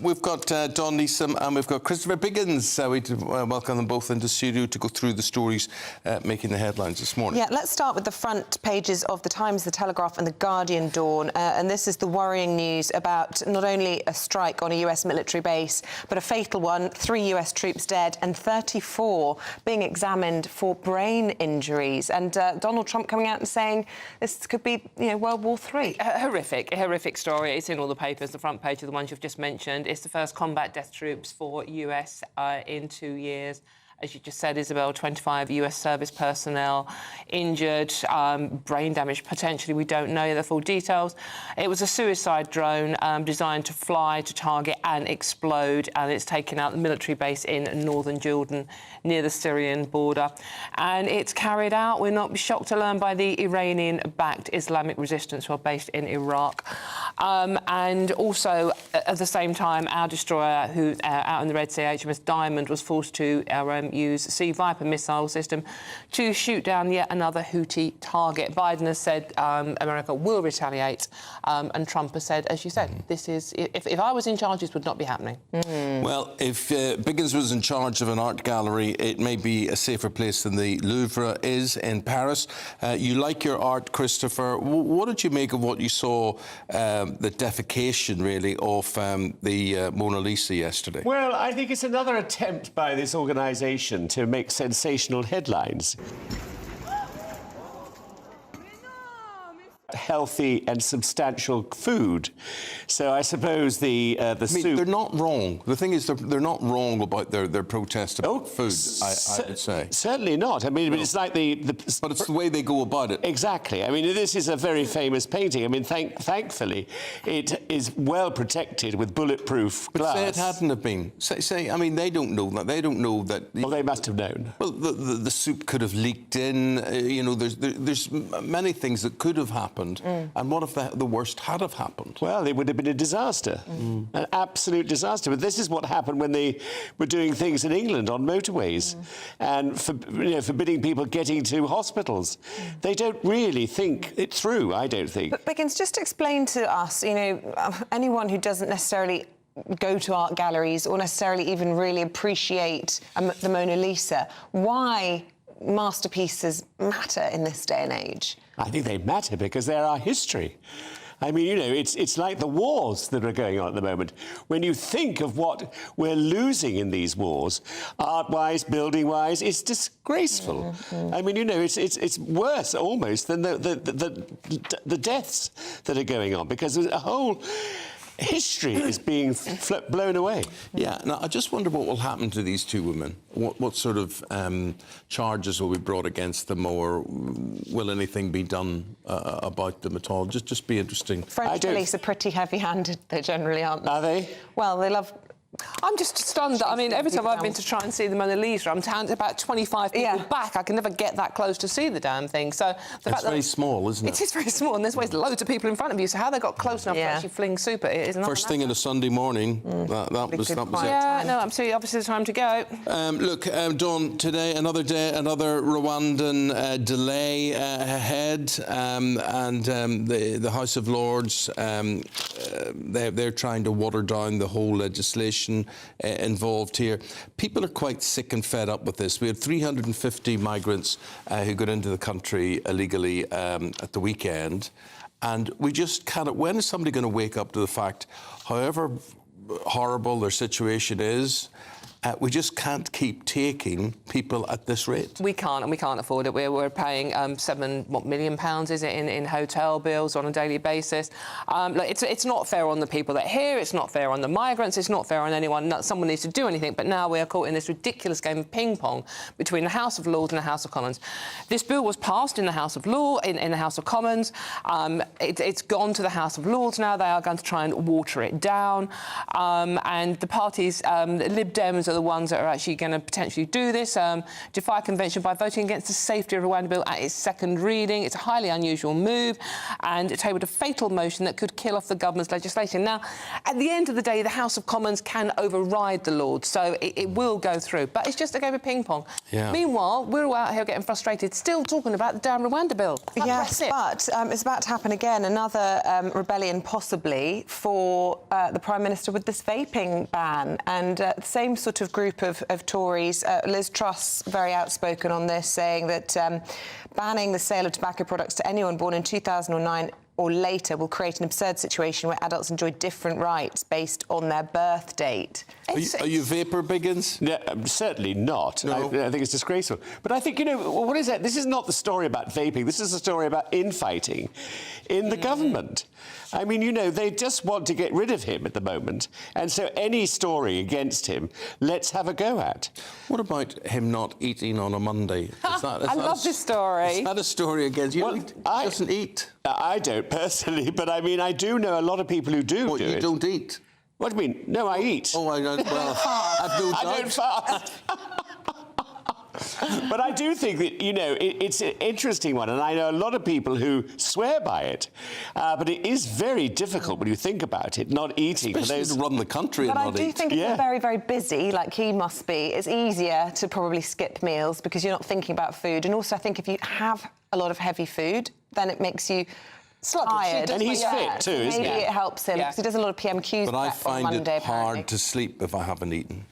We've got Dawn Neeson and we've got Christopher Biggins. We welcome them both into the studio to go through the stories making the headlines this morning. Yeah, let's start with the front pages of The Times, The Telegraph and The Guardian, Dawn. And this is the worrying news about not only a strike on a US military base, but a fatal one, 3 US troops dead and 34 being examined for brain injuries. And Donald Trump coming out and saying this could be, World War III. A horrific story. It's in all the papers, the front page of the ones you've just mentioned. It's the first combat death troops for US in 2 years. As you just said, Isabel, 25 US service personnel injured, brain damage potentially. We don't know the full details. It was a suicide drone designed to fly, to target and explode, and it's taken out the military base in northern Jordan near the Syrian border. And it's carried out, we're not shocked to learn, by the Iranian-backed Islamic resistance who are based in Iraq. And also, at the same time, our destroyer, who out in the Red Sea, HMS Diamond, was forced to use Sea Viper missile system to shoot down yet another Houthi target. Biden has said America will retaliate, and Trump has said, as you said, this is, if I was in charge, this would not be happening. Well, if Biggins was in charge of an art gallery, it may be a safer place than the Louvre is in Paris. You like your art, Christopher. What did you make of what you saw, the defecation, really, of the Mona Lisa yesterday? Well, I think it's another attempt by this organisation to make sensational headlines. Healthy and substantial food. So I suppose the soup... They're not wrong. The thing is, they're not wrong about their protest about food, I would say. Certainly not. I mean, no. It's like But it's the way they go about it. Exactly. I mean, this is a very famous painting. I mean, thankfully, it is well protected with bulletproof glass. But say it hadn't have been. Say, I mean, they don't know that. They don't know that... Well, they must have known. Well, the soup could have leaked in. There's many things that could have happened. And what if the worst had have happened? Well, it would have been a disaster, an absolute disaster. But this is what happened when they were doing things in England on motorways and forbidding people getting to hospitals. They don't really think it through, I don't think. But Biggins, just explain to us, anyone who doesn't necessarily go to art galleries or necessarily even really appreciate the Mona Lisa, why masterpieces matter in this day and age? I think they matter because they're our history. I mean, it's like the wars that are going on at the moment. When you think of what we're losing in these wars, art-wise, building-wise, it's disgraceful. I mean, it's worse almost than the deaths that are going on, because a whole history is being blown away. Yeah, now I just wonder what will happen to these two women. What sort of charges will be brought against them, or will anything be done about them at all? Just be interesting. French police are pretty heavy-handed, they generally, aren't they? Are they? Well, they love... I'm just stunned. I mean, every time I've been to try and see the Mona Lisa, I'm about 25 people back. I can never get that close to see the damn thing. So it's very small, isn't it? It is very small, and there's always loads of people in front of you. So how they got close enough to actually fling soup at it is not first thing on a Sunday morning. That was it. Yeah, no, absolutely. Obviously, the time to go. Look, Dawn, today, another day, another Rwandan delay ahead, and the House of Lords, they're trying to water down the whole legislation involved here. People are quite sick and fed up with this. We had 350 migrants who got into the country illegally at the weekend, and we just cannot... When is somebody going to wake up to the fact, however horrible their situation is, we just can't keep taking people at this rate. We can't, and we can't afford it. We're paying £7 million, is it, in hotel bills on a daily basis. Look, it's not fair on the people that are here. It's not fair on the migrants. It's not fair on anyone. Someone needs to do anything. But now we are caught in this ridiculous game of ping-pong between the House of Lords and the House of Commons. This bill was passed in the House of in the House of Commons. It's gone to the House of Lords now. They are going to try and water it down. And the parties, Lib Dems are the ones that are actually going to potentially do this, defy convention by voting against the safety of Rwanda bill at its second reading. It's a highly unusual move, and it tabled a fatal motion that could kill off the government's legislation. Now, at the end of the day, the House of Commons can override the Lords, so it will go through. But it's just a game of ping-pong. Yeah. Meanwhile, we're all out here getting frustrated, still talking about the damn Rwanda bill. Yes, but it's about to happen again. Another rebellion, possibly, for the Prime Minister with this vaping ban. And the same sort of group of Tories, Liz Truss, very outspoken on this, saying that banning the sale of tobacco products to anyone born in 2009 or later will create an absurd situation where adults enjoy different rights based on their birth date. Are you vapor, Biggins? No, certainly not. No. I think it's disgraceful. But I think, you know, what is that? This is not the story about vaping. This is a story about infighting in the government. I mean, you know, they just want to get rid of him at the moment. And so any story against him, let's have a go at. What about him not eating on a Monday? I love this story. Is that a story against you? Well, He doesn't eat. I don't personally, but I mean, I do know a lot of people who do What, do you it. don't eat? What do you mean? No, I eat. Oh, I don't. Well, I've no doubt. I don't fast. But I do think that, you know, it's an interesting one, and I know a lot of people who swear by it, but it is very difficult when you think about it, not eating. Especially to run the country But and I not do eat. think if you're very, very busy, like he must be, it's easier to probably skip meals because you're not thinking about food. And also, I think if you have a lot of heavy food, then it makes you tired. And he's fit too, isn't he? Maybe it helps him because he does a lot of PMQs But I prep on find Monday, it hard apparently. to sleep if I haven't eaten.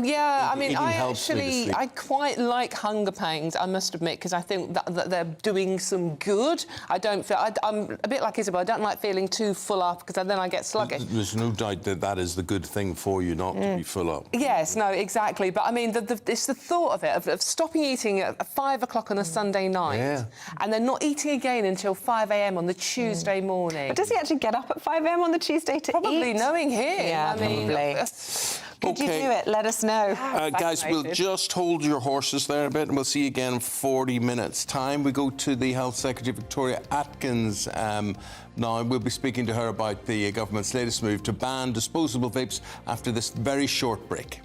Yeah, I mean, Eating I helps me to actually, sleep. I quite like hunger pangs, I must admit, because I think that they're doing some good. I don't feel, I'm a bit like Isabel, I don't like feeling too full up, because then I get sluggish. There's no doubt that that is the good thing for you, not to be full up. Yes, no, exactly. But I mean, it's the thought of it, of stopping eating at 5 o'clock on a Sunday night Yeah. and then not eating again until 5 a.m. on the Tuesday morning. But does he actually get up at 5 a.m. on the Tuesday to Probably eat? knowing him. Yeah, I mean, probably. Could you Okay. do it? Let us know. Guys, we'll Fascinated. just hold your horses there a bit and we'll see you again in 40 minutes' time. We go to the Health Secretary, Victoria Atkins. Now, we'll be speaking to her about the government's latest move to ban disposable vapes after this very short break.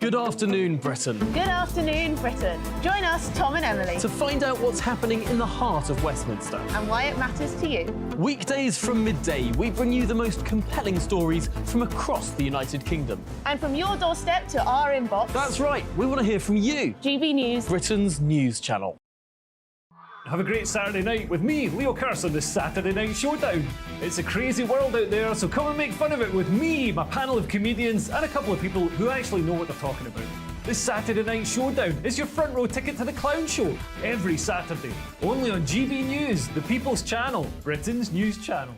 Good afternoon, Britain. Good afternoon, Britain. Join us, Tom and Emily, To find out what's happening in the heart of Westminster. and why it matters to you. Weekdays from midday, we bring you the most compelling stories from across the United Kingdom. And from your doorstep to our inbox, That's right, we want to hear from you, GB News. Britain's news channel. Have a great Saturday night with me, Leo Curse, on this Saturday Night Showdown. It's a crazy world out there, so come and make fun of it with me, my panel of comedians, and a couple of people who actually know what they're talking about. This Saturday Night Showdown is your front row ticket to the clown show every Saturday, only on GB News, the People's Channel, Britain's news channel.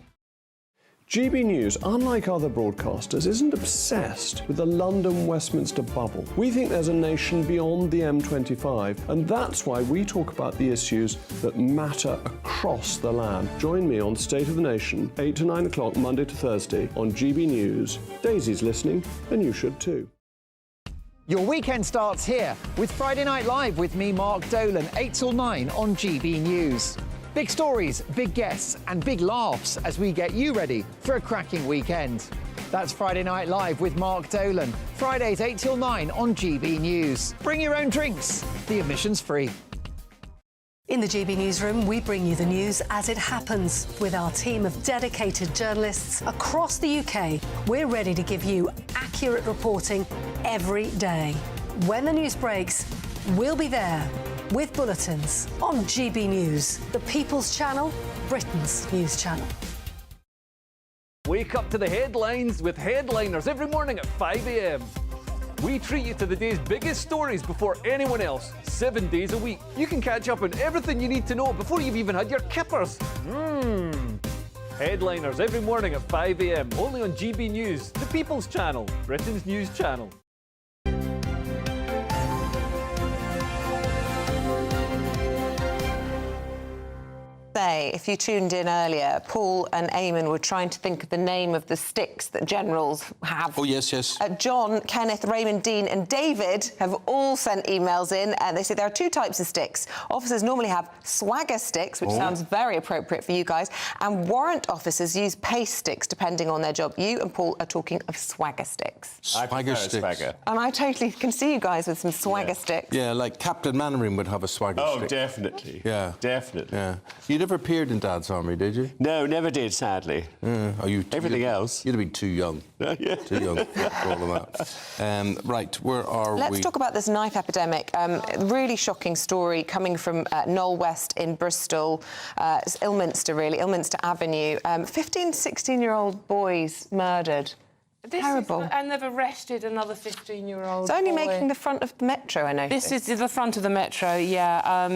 GB News, unlike other broadcasters, isn't obsessed with the London-Westminster bubble. We think there's a nation beyond the M25, and that's why we talk about the issues that matter across the land. Join me on State of the Nation, 8 to 9 o'clock, Monday to Thursday, on GB News. Daisy's listening, and you should too. Your weekend starts here with Friday Night Live with me, Mark Dolan, 8 till 9 on GB News. Big stories, big guests and big laughs as we get you ready for a cracking weekend. That's Friday Night Live with Mark Dolan, Fridays 8 till 9 on GB News. Bring your own drinks, the admission's free. In the GB Newsroom, we bring you the news as it happens. With our team of dedicated journalists across the UK, we're ready to give you accurate reporting every day. When the news breaks, we'll be there with bulletins on GB News, the People's Channel, Britain's news channel. Wake up to the headlines with Headliners every morning at 5 a.m. We treat you to the day's biggest stories before anyone else, 7 days a week. You can catch up on everything you need to know before you've even had your kippers. Headliners every morning at 5 a.m. only on GB News, the People's Channel, Britain's news channel. Say, if you tuned in earlier, Paul and Eamonn were trying to think of the name of the sticks that generals have. Oh, yes, yes. John, Kenneth, Raymond, Dean and David have all sent emails in, and they say there are two types of sticks. Officers normally have swagger sticks, which sounds very appropriate for you guys, and warrant officers use pace sticks, depending on their job. You and Paul are talking of swagger sticks. Swagger sticks. Swagger. And I totally can see you guys with some swagger sticks. Yeah, like Captain Mannering would have a swagger stick. Oh, definitely. Yeah. Definitely. Yeah. You never appeared in Dad's Army, did you? No, never did, sadly. Oh, Everything else. You'd have been too young. Yeah. Too young for all of that. Right, where are we? Let's talk about this knife epidemic. Really shocking story coming from Knoll West in Bristol. It's Ilminster, really, Ilminster Avenue. 15, 16-year-old boys murdered. Terrible. And they've arrested another 15-year-old. It's only boy. making the front of the Metro, I know. This is the front of the Metro, yeah.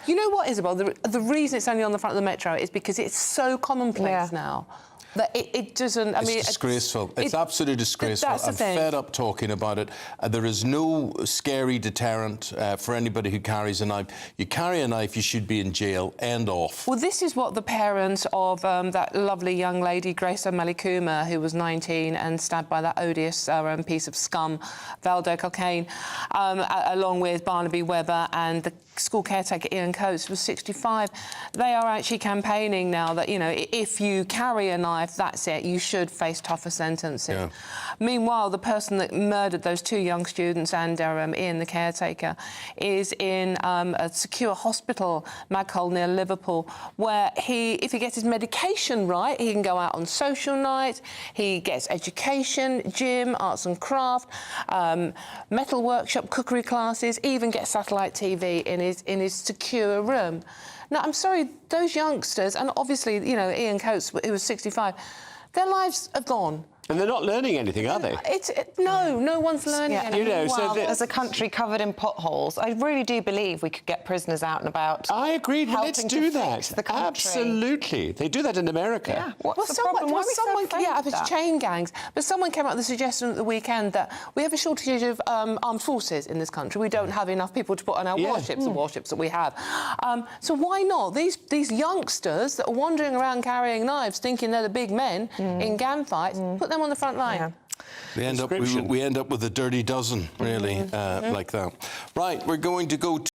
You know what, Isabel? The reason it's only on the front of the Metro is because it's so commonplace now. That it doesn't... It's disgraceful. It's absolutely disgraceful. That's the I'm thing. fed up talking about it. There is no scary deterrent for anybody who carries a knife. You carry a knife, you should be in jail. End off. Well, this is what the parents of that lovely young lady, Grace O'Malley-Coomer, who was 19 and stabbed by that odious piece of scum, Valdo Cocaine, along with Barnaby Webber and the school caretaker Ian Coates was 65. They are actually campaigning now that, you know, if you carry a knife, that's it, you should face tougher sentencing. Yeah. Meanwhile, the person that murdered those two young students and Ian, the caretaker, is in a secure hospital, Maghole, near Liverpool, where if he gets his medication right, he can go out on social nights, he gets education, gym, arts and craft, metal workshop, cookery classes, even get satellite TV in his secure room. Now, I'm sorry, those youngsters, and obviously, you know, Ian Coates, who was 65, their lives are gone. And they're not learning anything, are they? No one's learning anything. You know, well, so as a country covered in potholes, I really do believe we could get prisoners out and about. I agree. Well, let's helping do to that. fix the country. Absolutely. They do that in America. Yeah. What's the problem? Why are we so afraid yeah, of it's that? chain gangs. But someone came up with the suggestion at the weekend that we have a shortage of armed forces in this country. We don't have enough people to put on our warships, the warships that we have. So why not? These youngsters that are wandering around carrying knives, thinking they're the big men in gunfights, put them on the front line. Yeah. We end up with a dirty dozen, really, like that. Right, we're going to go to